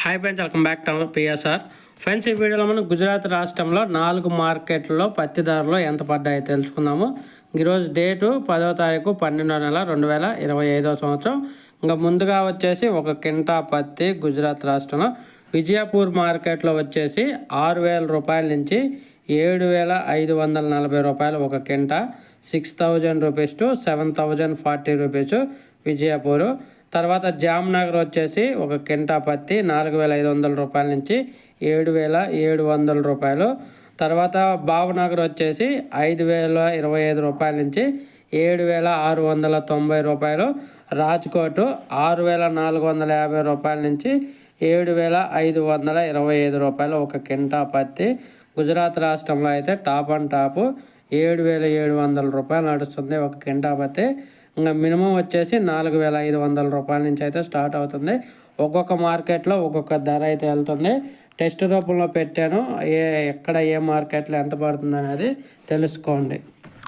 Hi friends, welcome back to PSR. Friends, ఈ వీడియోలో మనం గుజరాత్ రాష్ట్రంలో 4 మార్కెట్లలో పత్తి ధరలు ఎంత పడ్డాయో తెలుసుకుందాము. ఈరోజు డేటు 10వ తారీఖు 12వ నెల 2025 సంవత్సరం. ఇంకా ముందుగా వచ్చేసి ఒక కింటా పత్తి గుజరాత్ రాష్ట్రంలో విజయపూర్ మార్కెట్లో వచ్చేసి 6,000 రూపాయల నుంచి 7,540 రూపాయలు ఒక కింటా, 6,000 రూపీస్ టు 7,040 రూపీస్ విజయపూర్. తర్వాత జామ్నగర్ వచ్చేసి ఒక కింటా పత్తి 4,500 రూపాయల నుంచి 7,700 రూపాయలు. తర్వాత భావనగర్ వచ్చేసి 5,025 రూపాయల నుంచి 7,690 రూపాయలు. రాజ్కోట్ 6,450 రూపాయల నుంచి 7,525 రూపాయలు ఒక కింటా పత్తి. గుజరాత్ రాష్ట్రంలో అయితే టాప్ అండ్ టాప్ 7,700 రూపాయలు నడుస్తుంది ఒక కింటా పత్తి. ఇంకా మినిమం వచ్చేసి 4,500 రూపాయల నుంచి అయితే స్టార్ట్ అవుతుంది. ఒక్కొక్క మార్కెట్లో ఒక్కొక్క ధర అయితే వెళ్తుంది. టెస్ట్ రూపంలో పెట్టాను, ఎక్కడ ఏ మార్కెట్లో ఎంత పడుతుంది అనేది తెలుసుకోండి.